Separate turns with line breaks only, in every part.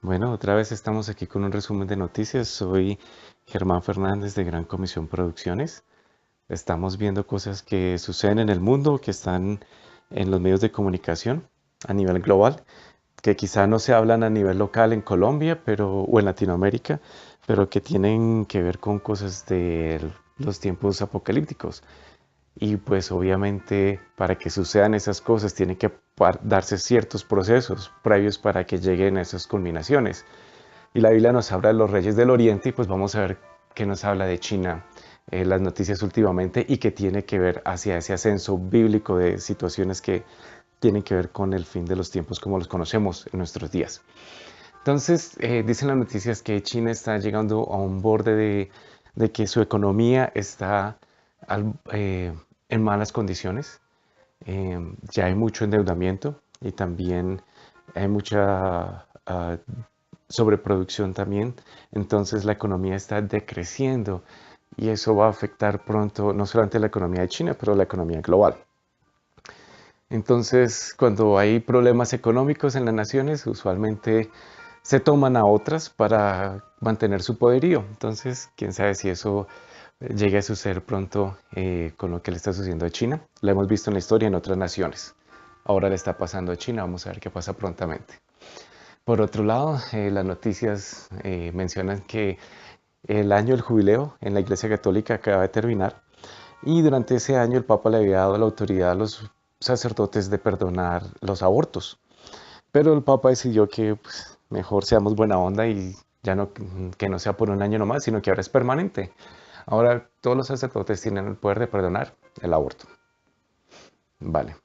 Bueno, otra vez estamos aquí con un resumen de noticias. Soy Germán Fernández de Gran Comisión Producciones. Estamos viendo cosas que suceden en el mundo, que están en los medios de comunicación a nivel global, que quizá no se hablan a nivel local en Colombia, o en Latinoamérica, pero que tienen que ver con cosas de los tiempos apocalípticos. Y pues obviamente para que sucedan esas cosas tienen que darse ciertos procesos previos para que lleguen a esas culminaciones. Y la Biblia nos habla de los reyes del Oriente y pues vamos a ver qué nos habla de China, las noticias últimamente y qué tiene que ver hacia ese ascenso bíblico de situaciones que tienen que ver con el fin de los tiempos como los conocemos en nuestros días. Entonces, dicen las noticias que China está llegando a un borde de que su economía está en malas condiciones. Ya hay mucho endeudamiento y también hay mucha sobreproducción también. Entonces la economía está decreciendo y eso va a afectar pronto no solamente la economía de China, pero la economía global. Entonces, cuando hay problemas económicos en las naciones, usualmente se toman a otras para mantener su poderío. Entonces, quién sabe si eso llegue a suceder pronto con lo que le está sucediendo a China. Lo hemos visto en la historia en otras naciones. Ahora le está pasando a China, vamos a ver qué pasa prontamente. Por otro lado, las noticias mencionan que el año del jubileo en la Iglesia Católica acaba de terminar y durante ese año el Papa le había dado la autoridad a los sacerdotes de perdonar los abortos. Pero el Papa decidió que pues, mejor seamos buena onda y ya no, que no sea por un año nomás, sino que ahora es permanente. Ahora todos los sacerdotes tienen el poder de perdonar el aborto. Vale.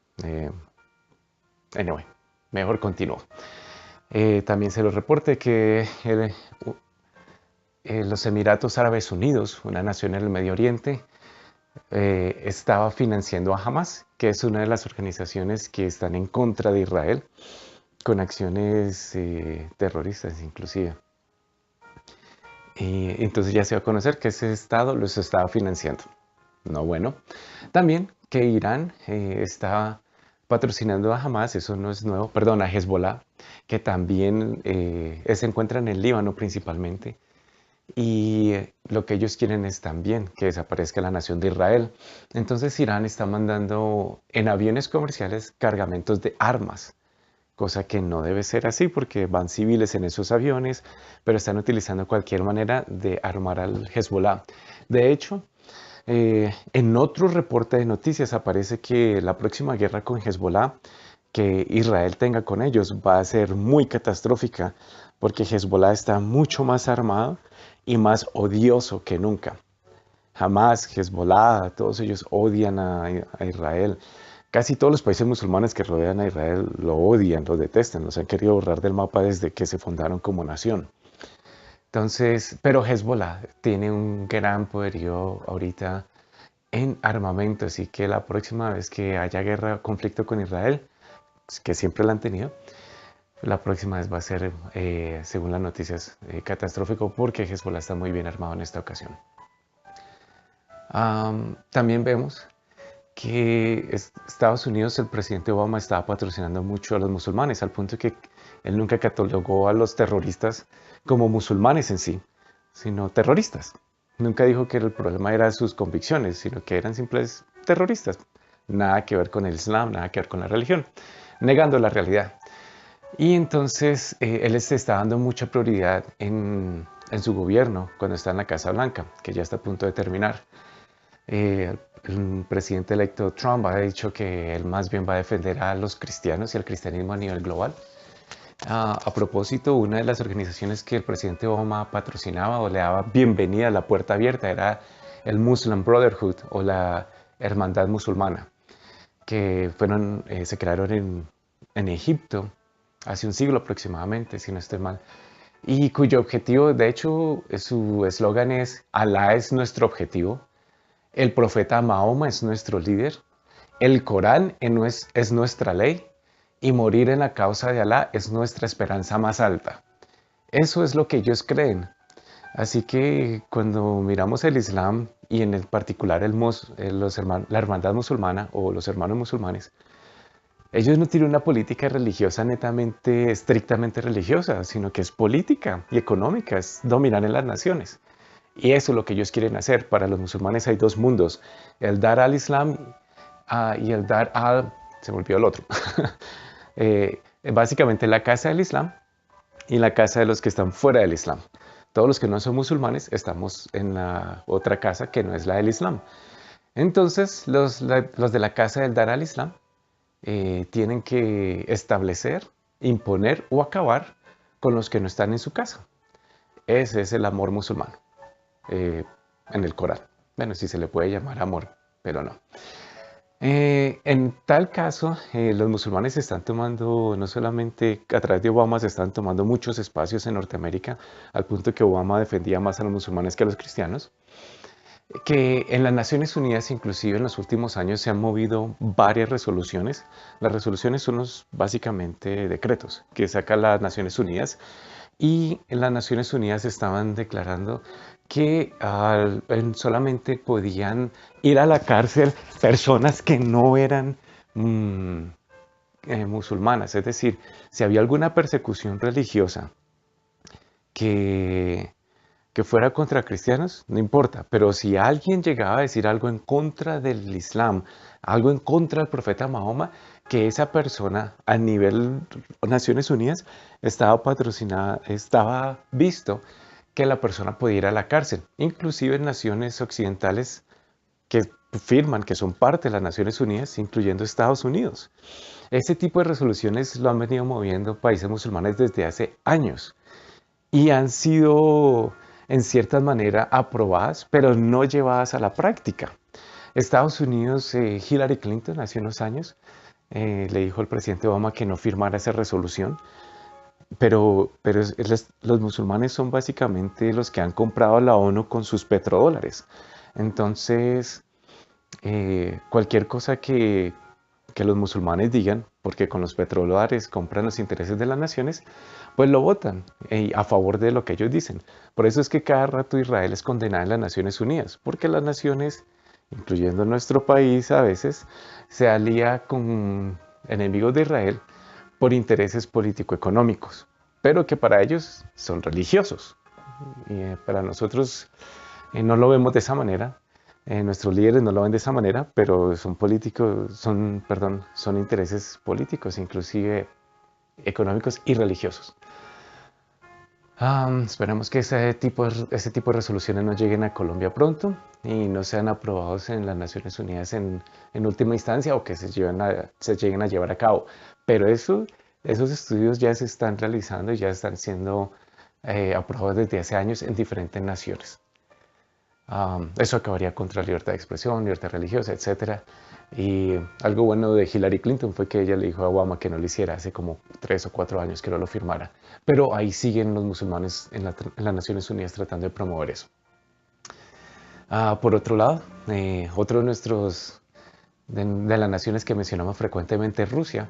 Anyway, mejor continúo. También se lo reporte que los Emiratos Árabes Unidos, una nación en el Medio Oriente, estaba financiando a Hamas, que es una de las organizaciones que están en contra de Israel, con acciones terroristas inclusive. Y entonces ya se va a conocer que ese Estado los estaba financiando. No bueno. También que Irán está patrocinando a Hamas, eso no es nuevo, perdón, a Hezbollah, que también se encuentra en el Líbano principalmente. Y lo que ellos quieren es también que desaparezca la nación de Israel. Entonces Irán está mandando en aviones comerciales cargamentos de armas, cosa que no debe ser así porque van civiles en esos aviones, pero están utilizando cualquier manera de armar al Hezbollah. De hecho, en otro reporte de noticias aparece que la próxima guerra con Hezbollah que Israel tenga con ellos va a ser muy catastrófica porque Hezbollah está mucho más armado y más odioso que nunca. Jamás Hezbollah, todos ellos odian a Israel. Casi todos los países musulmanes que rodean a Israel lo odian, lo detestan, los han querido borrar del mapa desde que se fundaron como nación. Entonces, pero Hezbollah tiene un gran poderío ahorita en armamento, así que la próxima vez que haya guerra, conflicto con Israel, que siempre la han tenido, la próxima vez va a ser, según las noticias, catastrófico porque Hezbollah está muy bien armado en esta ocasión. También vemos que Estados Unidos, el presidente Obama estaba patrocinando mucho a los musulmanes, al punto que él nunca catalogó a los terroristas como musulmanes en sí, sino terroristas. Nunca dijo que el problema era sus convicciones, sino que eran simples terroristas. Nada que ver con el Islam, nada que ver con la religión, negando la realidad. Y entonces él se está dando mucha prioridad en su gobierno cuando está en la Casa Blanca, que ya está a punto de terminar. El presidente electo Trump ha dicho que él más bien va a defender a los cristianos y al cristianismo a nivel global. A propósito, una de las organizaciones que el presidente Obama patrocinaba o le daba bienvenida a la puerta abierta era el Muslim Brotherhood o la Hermandad Musulmana, que se crearon en Egipto hace un siglo aproximadamente, si no estoy mal, y cuyo objetivo, de hecho, su eslogan es Alá es nuestro objetivo, el profeta Mahoma es nuestro líder, el Corán es nuestra ley y morir en la causa de Alá es nuestra esperanza más alta. Eso es lo que ellos creen. Así que cuando miramos el Islam y en el particular la hermandad musulmana o los hermanos musulmanes, Ellos no tienen una política religiosa netamente, estrictamente religiosa, sino que es política y económica, es dominar en las naciones. Y eso es lo que ellos quieren hacer. Para los musulmanes hay dos mundos, el dar al Islam y el dar al... Se me olvidó el otro. Básicamente la casa del Islam y la casa de los que están fuera del Islam. Todos los que no son musulmanes estamos en la otra casa que no es la del Islam. Entonces, los de la casa del Dar al Islam tienen que establecer, imponer o acabar con los que no están en su casa. Ese es el amor musulmán en el Corán. Bueno, si se le puede llamar amor, pero no. En tal caso, los musulmanes se están tomando, no solamente a través de Obama, se están tomando muchos espacios en Norteamérica, al punto que Obama defendía más a los musulmanes que a los cristianos, que en las Naciones Unidas, inclusive en los últimos años, se han movido varias resoluciones. Las resoluciones son básicamente decretos que sacan las Naciones Unidas y en las Naciones Unidas estaban declarando que solamente podían ir a la cárcel personas que no eran musulmanas. Es decir, si había alguna persecución religiosa que, que fuera contra cristianos, no importa. Pero si alguien llegaba a decir algo en contra del Islam, algo en contra del profeta Mahoma, que esa persona a nivel Naciones Unidas estaba patrocinada, estaba visto que la persona podía ir a la cárcel. Inclusive en naciones occidentales que firman que son parte de las Naciones Unidas, incluyendo Estados Unidos. Ese tipo de resoluciones lo han venido moviendo países musulmanes desde hace años y han sido en cierta manera aprobadas, pero no llevadas a la práctica. Estados Unidos, Hillary Clinton hace unos años le dijo al presidente Obama que no firmara esa resolución, pero los musulmanes son básicamente los que han comprado a la ONU con sus petrodólares. Entonces, cualquier cosa que los musulmanes digan, porque con los petrodólares compran los intereses de las naciones, pues lo votan a favor de lo que ellos dicen. Por eso es que cada rato Israel es condenada en las Naciones Unidas, porque las naciones, incluyendo nuestro país a veces, se alía con enemigos de Israel por intereses político-económicos, pero que para ellos son religiosos. Y para nosotros no lo vemos de esa manera. Nuestros líderes no lo ven de esa manera, pero son políticos, son intereses políticos, inclusive económicos y religiosos. Esperamos que ese tipo de resoluciones no lleguen a Colombia pronto y no sean aprobados en las Naciones Unidas en última instancia o que se lleguen a llevar a cabo. Pero esos estudios ya se están realizando y ya están siendo aprobados desde hace años en diferentes naciones. Eso acabaría contra la libertad de expresión, libertad religiosa, etc. Y algo bueno de Hillary Clinton fue que ella le dijo a Obama que no lo hiciera hace como 3 o 4 años que no lo firmara. Pero ahí siguen los musulmanes en las Naciones Unidas tratando de promover eso. Por otro lado, otro de de las naciones que mencionamos frecuentemente es Rusia.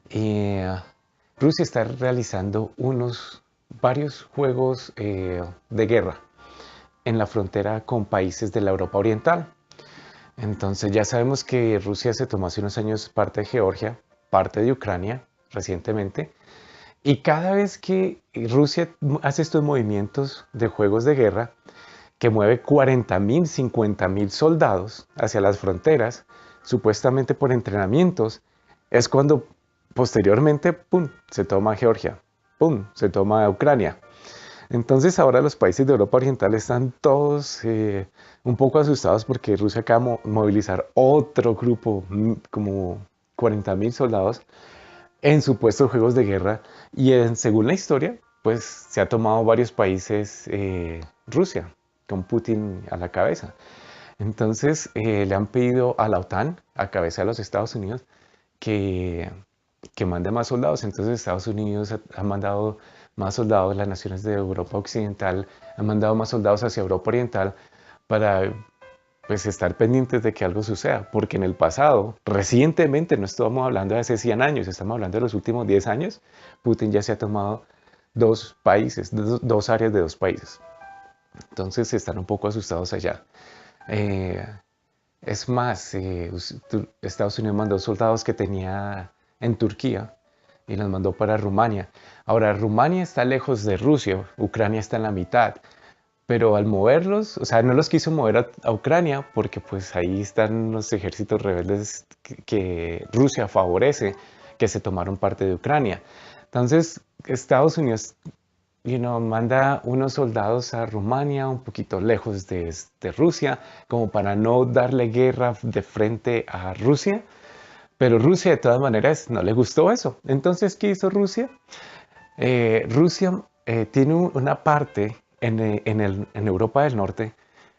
Rusia está realizando varios juegos de guerra en la frontera con países de la Europa Oriental. Entonces ya sabemos que Rusia se tomó hace unos años parte de Georgia, parte de Ucrania recientemente, y cada vez que Rusia hace estos movimientos de juegos de guerra, que mueve 40.000, 50.000 soldados hacia las fronteras, supuestamente por entrenamientos, es cuando posteriormente, ¡pum!, se toma Georgia, ¡pum!, se toma Ucrania. Entonces ahora los países de Europa Oriental están todos un poco asustados porque Rusia acaba de movilizar otro grupo, como 40.000 soldados, en supuestos juegos de guerra. Y según la historia, pues se ha tomado varios países Rusia, con Putin a la cabeza. Entonces le han pedido a la OTAN, a cabeza de los Estados Unidos, que mande más soldados. Entonces Estados Unidos ha mandado más soldados, las naciones de Europa Occidental han mandado más soldados hacia Europa Oriental para pues estar pendientes de que algo suceda, porque en el pasado, recientemente, no estamos hablando de hace 100 años, estamos hablando de los últimos 10 años, Putin ya se ha tomado dos países, dos áreas de dos países. Entonces están un poco asustados allá. Es más, Estados Unidos mandó soldados que tenía en Turquía y los mandó para Rumania. Ahora, Rumania está lejos de Rusia, Ucrania está en la mitad, pero al moverlos, o sea, no los quiso mover a Ucrania porque pues ahí están los ejércitos rebeldes que Rusia favorece, que se tomaron parte de Ucrania. Entonces, Estados Unidos manda unos soldados a Rumania, un poquito lejos de Rusia, como para no darle guerra de frente a Rusia. Pero Rusia de todas maneras no le gustó eso. Entonces, ¿qué hizo Rusia? Rusia tiene una parte en Europa del Norte,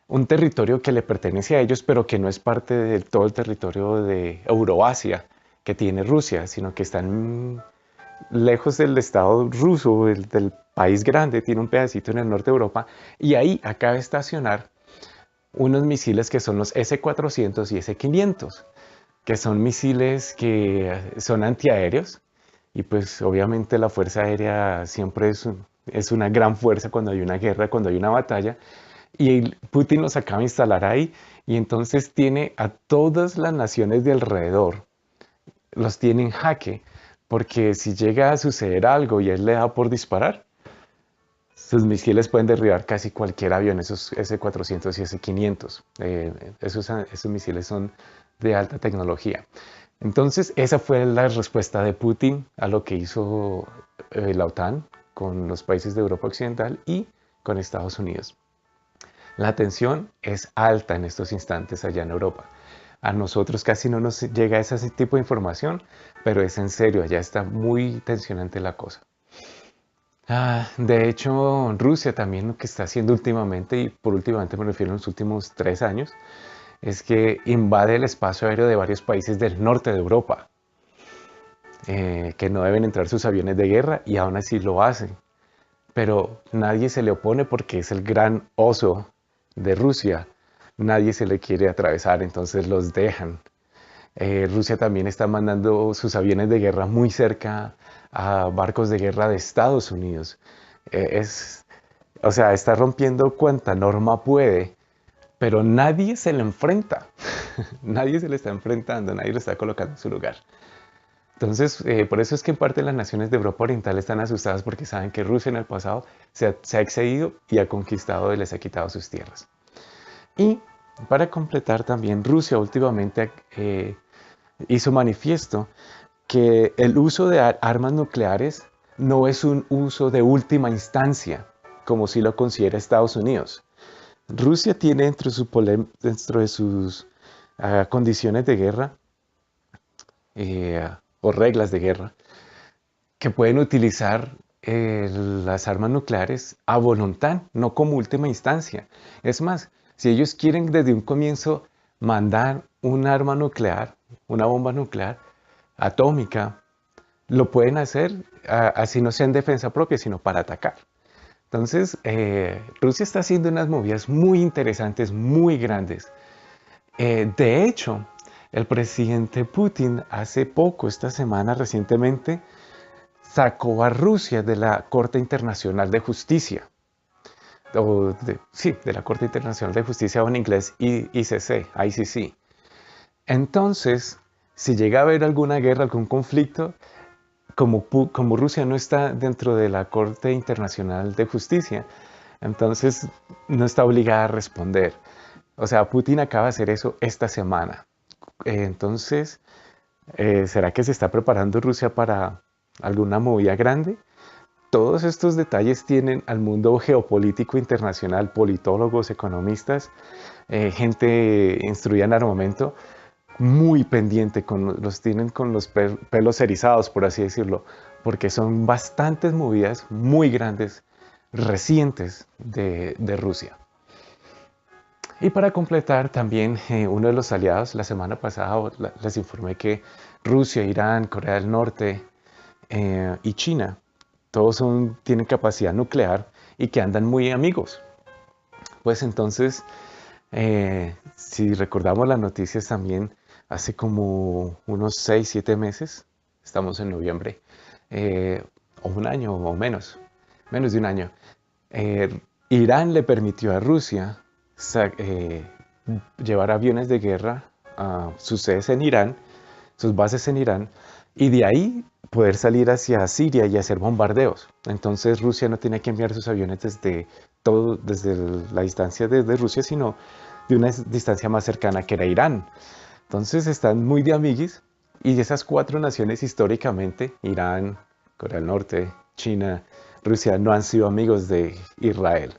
un territorio que le pertenece a ellos, pero que no es parte de todo el territorio de Euroasia que tiene Rusia, sino que están lejos del Estado ruso, del país grande, tiene un pedacito en el norte de Europa, y ahí acaba de estacionar unos misiles que son los S-400 y S-500, que son misiles que son antiaéreos, y pues obviamente la fuerza aérea siempre es una gran fuerza cuando hay una guerra, cuando hay una batalla, y Putin los acaba de instalar ahí, y entonces tiene a todas las naciones de alrededor, los tiene en jaque, porque si llega a suceder algo y él le da por disparar, sus misiles pueden derribar casi cualquier avión, esos S-400 y S-500. Esos misiles son de alta tecnología. Entonces, esa fue la respuesta de Putin a lo que hizo la OTAN con los países de Europa Occidental y con Estados Unidos. La tensión es alta en estos instantes allá en Europa. A nosotros casi no nos llega ese tipo de información, pero es en serio, allá está muy tensionante la cosa. De hecho, Rusia también lo que está haciendo últimamente, y por últimamente me refiero a los últimos 3 años, es que invade el espacio aéreo de varios países del norte de Europa, que no deben entrar sus aviones de guerra y aún así lo hacen. Pero nadie se le opone porque es el gran oso de Rusia. Nadie se le quiere atravesar, entonces los dejan. Rusia también está mandando sus aviones de guerra muy cerca a barcos de guerra de Estados Unidos. O sea, está rompiendo cuanta norma puede, pero nadie se le enfrenta. Nadie se le está enfrentando, nadie lo está colocando en su lugar. Entonces, por eso es que en parte las naciones de Europa Oriental están asustadas porque saben que Rusia en el pasado se ha excedido y ha conquistado y les ha quitado sus tierras. Y para completar también, Rusia últimamente hizo manifiesto que el uso de armas nucleares no es un uso de última instancia, como si lo considera Estados Unidos. Rusia tiene dentro de sus condiciones de guerra o reglas de guerra que pueden utilizar las armas nucleares a voluntad, no como última instancia. Es más, si ellos quieren desde un comienzo mandar un arma nuclear, una bomba nuclear atómica, lo pueden hacer así no sea en defensa propia, sino para atacar. Entonces, Rusia está haciendo unas movidas muy interesantes, muy grandes. De hecho, el presidente Putin hace poco, esta semana recientemente, sacó a Rusia de la Corte Internacional de Justicia. Sí, de la Corte Internacional de Justicia o en inglés ICC. Entonces, si llega a haber alguna guerra, algún conflicto, como Rusia no está dentro de la Corte Internacional de Justicia, entonces no está obligada a responder. O sea, Putin acaba de hacer eso esta semana. Entonces, ¿será que se está preparando Rusia para alguna movida grande? Todos estos detalles tienen al mundo geopolítico internacional, politólogos, economistas, gente instruida en armamento, muy pendiente, los tienen con los pelos erizados, por así decirlo, porque son bastantes movidas muy grandes, recientes de Rusia. Y para completar también uno de los aliados, la semana pasada les informé que Rusia, Irán, Corea del Norte y China, todos tienen capacidad nuclear y que andan muy amigos. Pues entonces, si recordamos las noticias también, hace como unos 6, 7 meses, estamos en noviembre, o un año o menos de un año, Irán le permitió a Rusia llevar aviones de guerra a sus sedes en Irán, sus bases en Irán, y de ahí poder salir hacia Siria y hacer bombardeos. Entonces Rusia no tenía que enviar sus aviones desde la distancia desde Rusia, sino de una distancia más cercana que era Irán. Entonces están muy de amiguis y esas cuatro naciones históricamente, Irán, Corea del Norte, China, Rusia, no han sido amigos de Israel.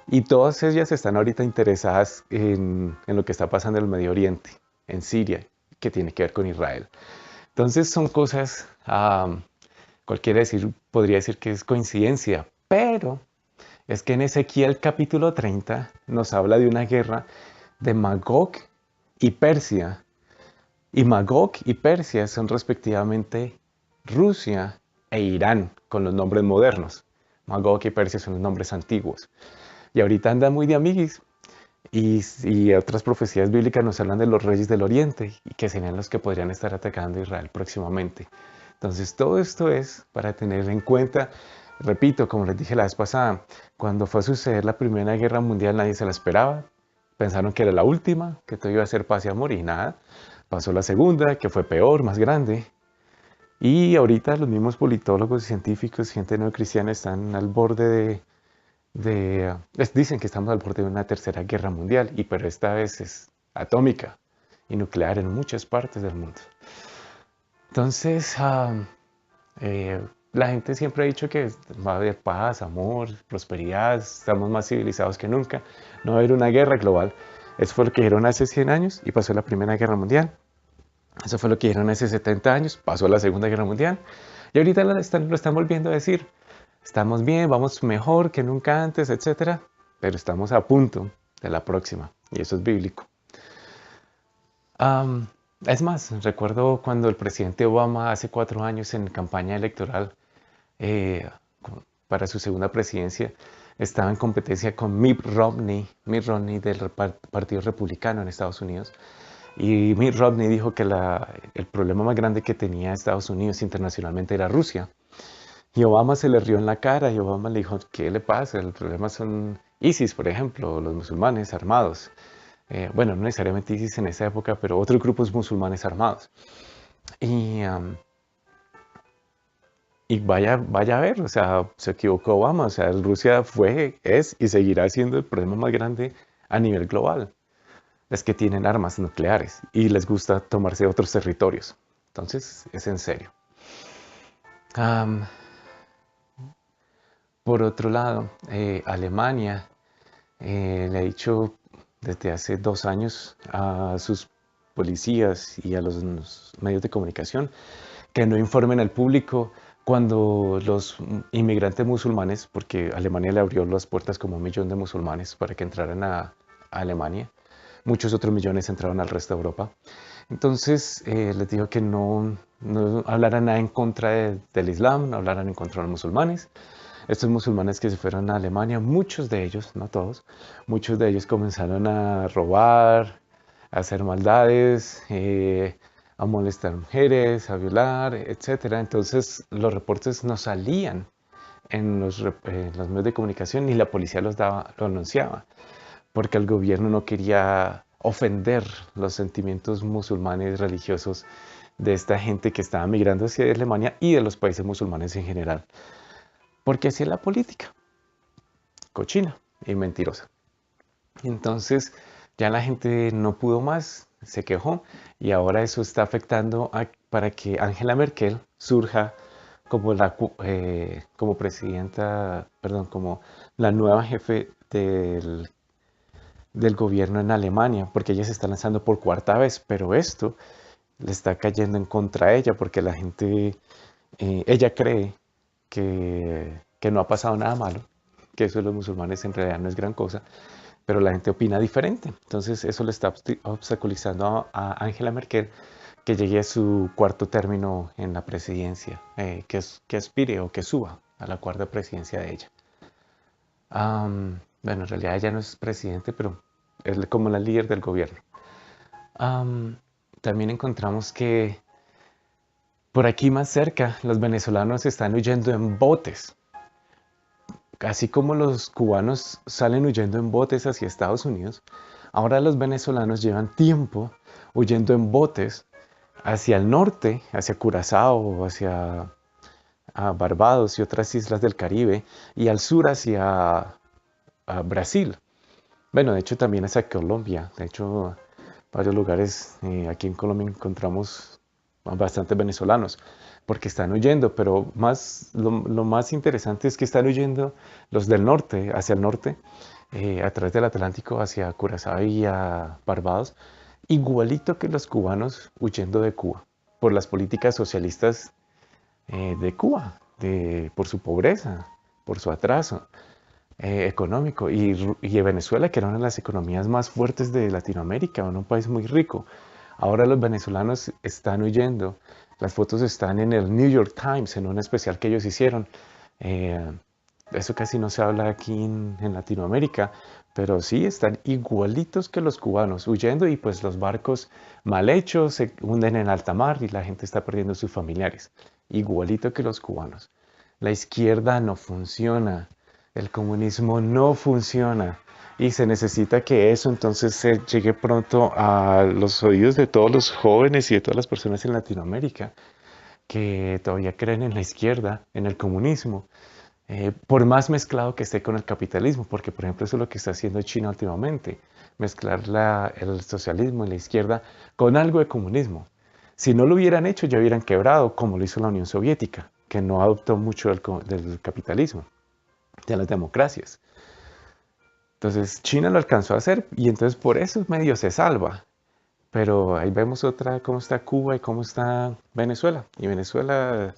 Y todas ellas están ahorita interesadas en lo que está pasando en el Medio Oriente, en Siria, que tiene que ver con Israel. Entonces son cosas, podría decir que es coincidencia, pero es que en Ezequiel capítulo 30 nos habla de una guerra de Magog y Persia. Y Magog y Persia son respectivamente Rusia e Irán con los nombres modernos. Magog y Persia son los nombres antiguos. Y ahorita andan muy de amiguis. Y otras profecías bíblicas nos hablan de los reyes del oriente y que serían los que podrían estar atacando a Israel próximamente. Entonces todo esto es para tener en cuenta, repito, como les dije la vez pasada, cuando fue a suceder la Primera Guerra Mundial nadie se la esperaba. Pensaron que era la última, que todo iba a ser paz y amor y nada. Pasó la segunda, que fue peor, más grande. Y ahorita los mismos politólogos, científicos, gente no cristiana están al borde dicen que estamos al borde de una tercera guerra mundial, pero esta vez es atómica y nuclear en muchas partes del mundo. Entonces, la gente siempre ha dicho que va a haber paz, amor, prosperidad, estamos más civilizados que nunca, no va a haber una guerra global. Eso fue lo que dijeron hace 100 años y pasó la Primera Guerra Mundial. Eso fue lo que dijeron hace 70 años, pasó la Segunda Guerra Mundial. Y ahorita lo están volviendo a decir. Estamos bien, vamos mejor que nunca antes, etcétera, pero estamos a punto de la próxima, y eso es bíblico. Es más, recuerdo cuando el presidente Obama hace 4 años en campaña electoral eh, para su segunda presidencia, estaba en competencia con Mitt Romney del Partido Republicano en Estados Unidos. Y Mitt Romney dijo que el problema más grande que tenía Estados Unidos internacionalmente era Rusia. Y Obama se le rió en la cara y Obama le dijo, ¿qué le pasa? El problema son ISIS, por ejemplo, los musulmanes armados. Bueno, no necesariamente ISIS en esa época, pero otros grupos musulmanes armados. Y, vaya a ver, o sea, se equivocó Obama. O sea, Rusia es y seguirá siendo el problema más grande a nivel global. Es que tienen armas nucleares y les gusta tomarse otros territorios. Entonces, es en serio. Por otro lado, Alemania le ha dicho desde hace 2 años a sus policías y a los medios de comunicación que no informen al público cuando los inmigrantes musulmanes, porque Alemania le abrió las puertas como 1 millón de musulmanes para que entraran a Alemania, muchos otros millones entraron al resto de Europa. Entonces les dijo que no hablaran nada en contra del Islam, no hablaran en contra de los musulmanes. Estos musulmanes que se fueron a Alemania, muchos de ellos, no todos, muchos de ellos comenzaron a robar, a hacer maldades, a molestar mujeres, a violar, etc. Entonces los reportes no salían en los medios de comunicación ni la policía lo anunciaba, porque el gobierno no quería ofender los sentimientos musulmanes religiosos de esta gente que estaba migrando hacia Alemania y de los países musulmanes en general. Porque así es la política, cochina y mentirosa. Entonces ya la gente no pudo más, se quejó y ahora eso está afectando para que Angela Merkel surja como presidenta, perdón, como la nueva jefe del gobierno en Alemania, porque ella se está lanzando por 4ª vez, pero esto le está cayendo en contra de ella porque la gente, ella cree que no ha pasado nada malo, que eso de los musulmanes en realidad no es gran cosa, pero la gente opina diferente. Entonces eso le está obstaculizando a Angela Merkel que llegue a su 4º término en la presidencia, que aspire o que suba a la 4ª presidencia de ella. Bueno, en realidad ella no es presidente, pero es como la líder del gobierno. También encontramos que por aquí más cerca los venezolanos están huyendo en botes. Así como los cubanos salen huyendo en botes hacia Estados Unidos, ahora los venezolanos llevan tiempo huyendo en botes hacia el norte, hacia Curazao, hacia Barbados y otras islas del Caribe, y al sur hacia Brasil. Bueno, de hecho también hacia Colombia. De hecho, varios lugares aquí en Colombia encontramos bastantes venezolanos porque están huyendo, pero lo más interesante es que están huyendo los del norte, hacia el norte, a través del Atlántico, hacia Curazao y a Barbados, igualito que los cubanos huyendo de Cuba, por las políticas socialistas de Cuba, por su pobreza, por su atraso económico, y Venezuela, que era una de las economías más fuertes de Latinoamérica, un país muy rico. Ahora los venezolanos están huyendo. Las fotos están en el New York Times, en un especial que ellos hicieron. Eh, Eso casi no se habla aquí en Latinoamérica, pero sí están igualitos que los cubanos, huyendo, y pues los barcos mal hechos se hunden en alta mar y la gente está perdiendo sus familiares. Igualito que los cubanos. La izquierda no funciona, el comunismo no funciona, y se necesita que eso entonces se llegue pronto a los oídos de todos los jóvenes y de todas las personas en Latinoamérica que todavía creen en la izquierda, en el comunismo, por más mezclado que esté con el capitalismo, porque por ejemplo eso es lo que está haciendo China últimamente, mezclar el socialismo y la izquierda con algo de comunismo. Si no lo hubieran hecho, ya hubieran quebrado, como lo hizo la Unión Soviética, que no adoptó mucho del capitalismo, de las democracias. Entonces China lo alcanzó a hacer y entonces por eso medio se salva. Pero ahí vemos cómo está Cuba y cómo está Venezuela. Y Venezuela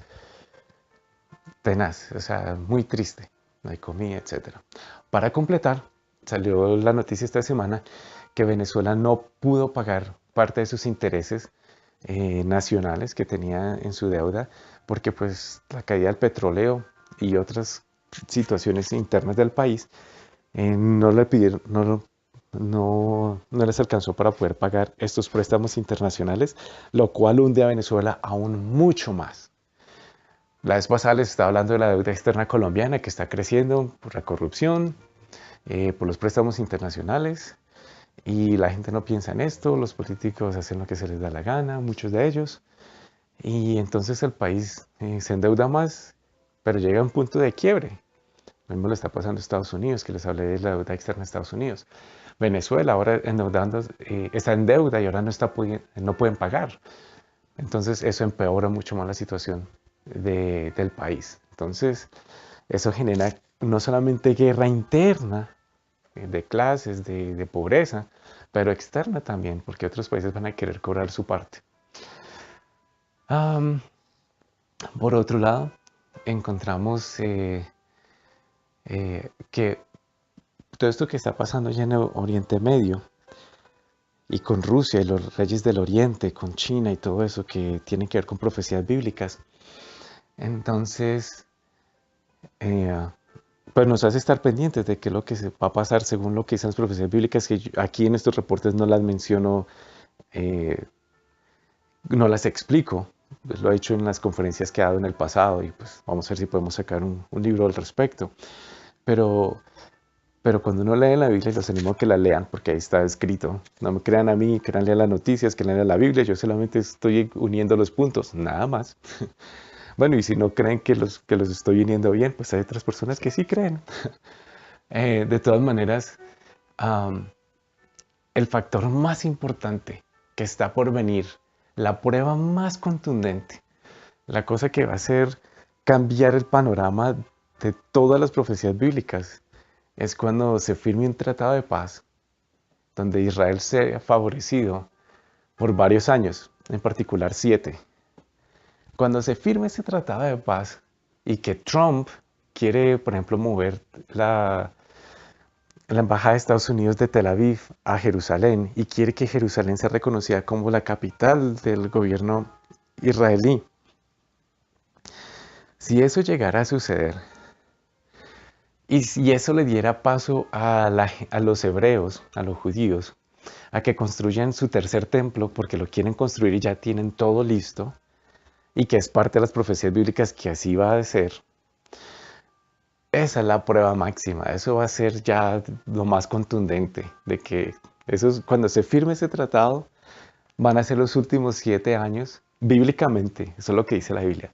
tenaz, o sea, muy triste. No hay comida, etcétera. Para completar, salió la noticia esta semana que Venezuela no pudo pagar parte de sus intereses nacionales que tenía en su deuda, porque pues la caída del petróleo y otras situaciones internas del país no le pidieron, no les alcanzó para poder pagar estos préstamos internacionales, lo cual hunde a Venezuela aún mucho más. La vez pasada les estaba hablando de la deuda externa colombiana que está creciendo por la corrupción, por los préstamos internacionales, y la gente no piensa en esto, los políticos hacen lo que se les da la gana, muchos de ellos, y entonces el país se endeuda más, pero llega a un punto de quiebre. Lo mismo le está pasando a Estados Unidos, que les hablé de la deuda externa de Estados Unidos. Venezuela ahora está en deuda y ahora no pueden pagar. Entonces eso empeora mucho más la situación del país. Entonces eso genera no solamente guerra interna de clases, de pobreza, pero externa también, porque otros países van a querer cobrar su parte. Am, por otro lado, encontramos que todo esto que está pasando ya en el Oriente Medio y con Rusia y los reyes del Oriente, con China y todo eso que tiene que ver con profecías bíblicas, entonces eh, pues nos hace estar pendientes de qué es lo que se va a pasar según lo que dicen las profecías bíblicas, que aquí en estos reportes no las menciono, eh, no las explico. Pues lo he hecho en las conferencias que he dado en el pasado y pues vamos a ver si podemos sacar un libro al respecto. Pero Pero cuando uno lee la Biblia, los animo a que la lean, porque ahí está escrito. No me crean a mí, créanle a las noticias, que lean a la Biblia. Yo solamente estoy uniendo los puntos, nada más. Bueno, y si no creen que los estoy uniendo bien, pues hay otras personas que sí creen. De todas maneras, am, el factor más importante que está por venir, la prueba más contundente, la cosa que va a hacer cambiar el panorama de todas las profecías bíblicas, es cuando se firme un tratado de paz donde Israel sea favorecido por varios años, en particular 7. Cuando se firme ese tratado de paz y que Trump quiere, por ejemplo, mover la embajada de Estados Unidos de Tel Aviv a Jerusalén y quiere que Jerusalén sea reconocida como la capital del gobierno israelí, si eso llegara a suceder, y si eso le diera paso a los hebreos, a los judíos, a que construyan su tercer templo porque lo quieren construir y ya tienen todo listo, y que es parte de las profecías bíblicas que así va a ser, esa es la prueba máxima. Eso va a ser ya lo más contundente de que cuando se firme ese tratado, van a ser los últimos 7 años, bíblicamente, eso es lo que dice la Biblia,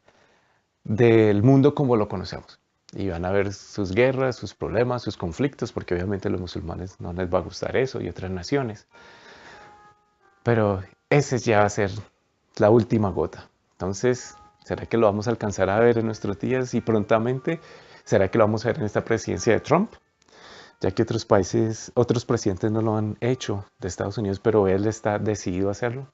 del mundo como lo conocemos. Y van a ver sus guerras, sus problemas, sus conflictos, porque obviamente a los musulmanes no les va a gustar eso y otras naciones. Pero ese ya va a ser la última gota. Entonces, ¿será que lo vamos a alcanzar a ver en nuestros días y prontamente? ¿Será que lo vamos a ver en esta presidencia de Trump? Ya que otros países, otros presidentes no lo han hecho de Estados Unidos, pero él está decidido a hacerlo.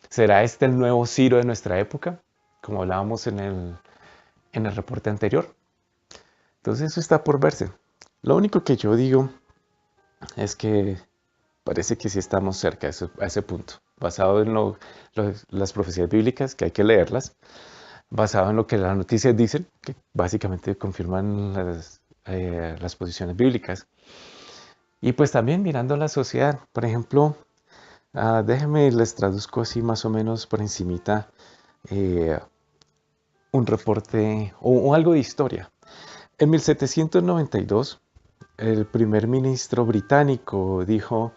¿Será este el nuevo Ciro de nuestra época? Como hablábamos en el reporte anterior. Entonces eso está por verse. Lo único que yo digo es que parece que sí estamos cerca a ese punto, basado en las profecías bíblicas, que hay que leerlas, basado en lo que las noticias dicen, que básicamente confirman las posiciones bíblicas. Y pues también mirando la sociedad, por ejemplo, déjenme les traduzco así más o menos por encimita eh, un reporte o algo de historia. En 1792, el primer ministro británico dijo,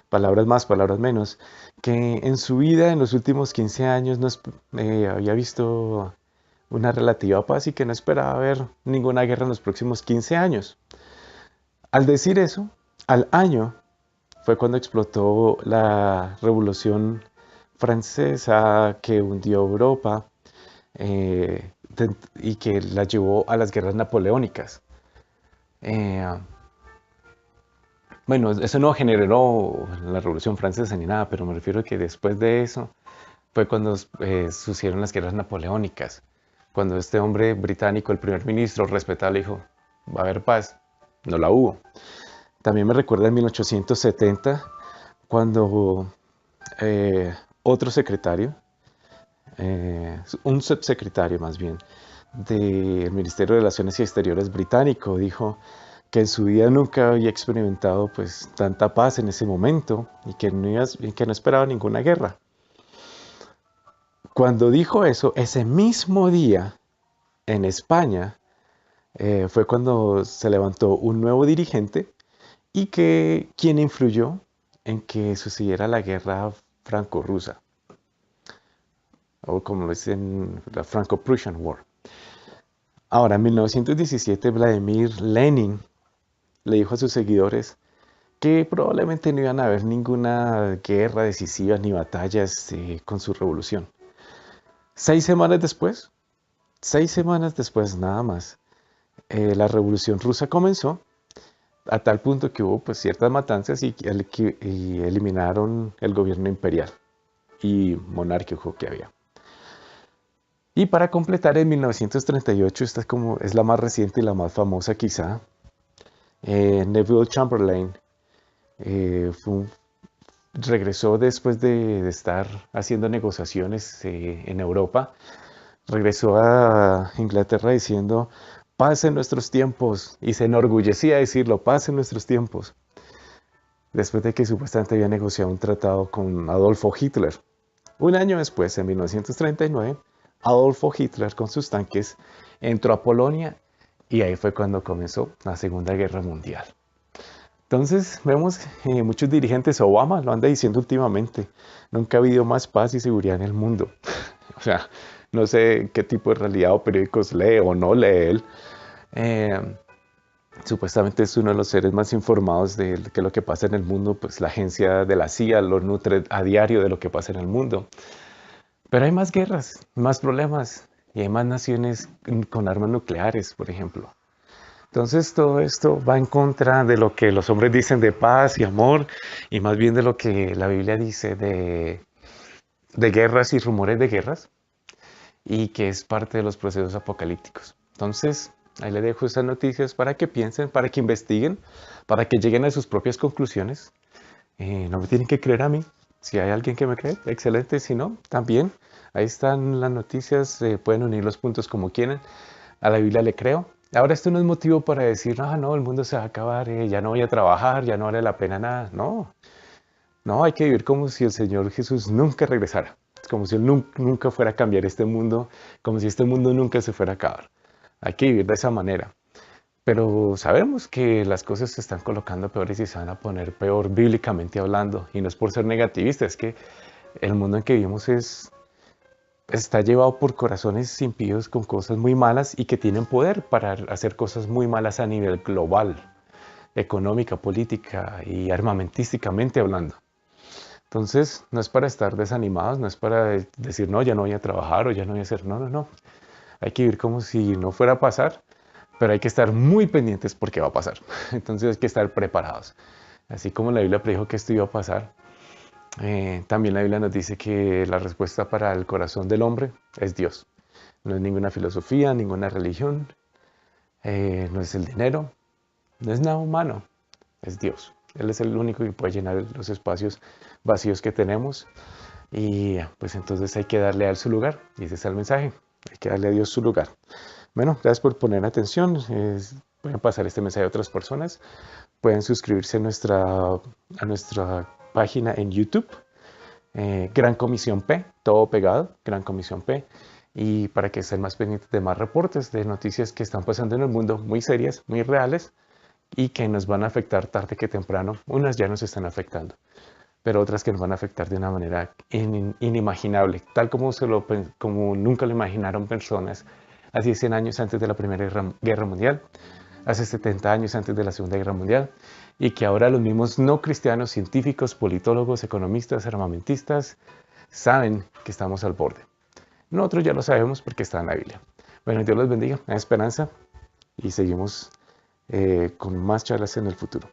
palabras más, palabras menos, que en su vida, en los últimos 15 años, no había visto una relativa paz y que no esperaba ver ninguna guerra en los próximos 15 años. Al decir eso, al año fue cuando explotó la Revolución Francesa que hundió Europa y que la llevó a las guerras napoleónicas. Eh, bueno, eso no generó la Revolución Francesa ni nada, pero me refiero a que después de eso fue cuando sucedieron las guerras napoleónicas. Cuando este hombre británico, el primer ministro respetable, dijo, va a haber paz, no la hubo. También me recuerda en 1870, cuando otro secretario, un subsecretario más bien, del Ministerio de Relaciones Exteriores británico, dijo que en su vida nunca había experimentado pues tanta paz en ese momento y que no esperaba ninguna guerra. Cuando dijo eso, ese mismo día en España fue cuando se levantó un nuevo dirigente y quien influyó en que sucediera la guerra franco-rusa, o como lo dicen, la Franco-Prussian War. Ahora, en 1917, Vladimir Lenin le dijo a sus seguidores que probablemente no iban a haber ninguna guerra decisiva ni batallas con su revolución. 6 semanas después nada más, la revolución rusa comenzó a tal punto que hubo pues, ciertas matanzas y eliminaron el gobierno imperial y monárquico que había. Y para completar, en 1938, esta es la más reciente y la más famosa quizá, Neville Chamberlain regresó después de estar haciendo negociaciones en Europa, regresó a Inglaterra diciendo, paz en nuestros tiempos, y se enorgullecía de decirlo, paz en nuestros tiempos, después de que supuestamente había negociado un tratado con Adolfo Hitler. Un año después, en 1939, Adolfo Hitler con sus tanques entró a Polonia y ahí fue cuando comenzó la Segunda Guerra Mundial. Entonces vemos muchos dirigentes, Obama lo anda diciendo últimamente, nunca ha habido más paz y seguridad en el mundo. O sea, no sé qué tipo de realidad o periódicos lee o no lee él. Supuestamente es uno de los seres más informados de lo que pasa en el mundo, pues la agencia de la CIA lo nutre a diario de lo que pasa en el mundo. Pero hay más guerras, más problemas y hay más naciones con armas nucleares, por ejemplo. Entonces todo esto va en contra de lo que los hombres dicen de paz y amor y más bien de lo que la Biblia dice de guerras y rumores de guerras y que es parte de los procesos apocalípticos. Entonces ahí les dejo estas noticias para que piensen, para que investiguen, para que lleguen a sus propias conclusiones. No me tienen que creer a mí. Si hay alguien que me cree, excelente. Si no, también. Ahí están las noticias. Pueden unir los puntos como quieran. A la Biblia le creo. Ahora esto no es motivo para decir, no, el mundo se va a acabar, ya no voy a trabajar, ya no vale la pena nada. No, no, hay que vivir como si el Señor Jesús nunca regresara. Como si Él nunca fuera a cambiar este mundo, como si este mundo nunca se fuera a acabar. Hay que vivir de esa manera. Pero sabemos que las cosas se están colocando peores y se van a poner peor bíblicamente hablando. Y no es por ser negativista, es que El mundo en que vivimos está llevado por corazones impíos con cosas muy malas y que tienen poder para hacer cosas muy malas a nivel global, económica, política y armamentísticamente hablando. Entonces, no es para estar desanimados, no es para decir, no, ya no voy a trabajar o ya no voy a hacer, no, no, no. Hay que vivir como si no fuera a pasar, pero hay que estar muy pendientes porque va a pasar. Entonces hay que estar preparados. Así como la Biblia predijo que esto iba a pasar, también la Biblia nos dice que la respuesta para el corazón del hombre es Dios. No es ninguna filosofía, ninguna religión, no es el dinero, no es nada humano, es Dios. Él es el único que puede llenar los espacios vacíos que tenemos y pues entonces hay que darle a él su lugar. Y ese es el mensaje, hay que darle a Dios su lugar. Bueno, gracias por poner atención. Pueden pasar este mensaje a otras personas. Pueden suscribirse a nuestra página en YouTube, Gran Comisión P, todo pegado, Gran Comisión P. Y para que estén más pendientes de más reportes, de noticias que están pasando en el mundo, muy serias, muy reales, y que nos van a afectar tarde que temprano. Unas ya nos están afectando, pero otras que nos van a afectar de una manera inimaginable, tal como nunca lo imaginaron personas hace 100 años antes de la Primera Guerra Mundial, hace 70 años antes de la Segunda Guerra Mundial, y que ahora los mismos no cristianos, científicos, politólogos, economistas, armamentistas, saben que estamos al borde. Nosotros ya lo sabemos porque está en la Biblia. Bueno, Dios los bendiga, hay esperanza y seguimos con más charlas en el futuro.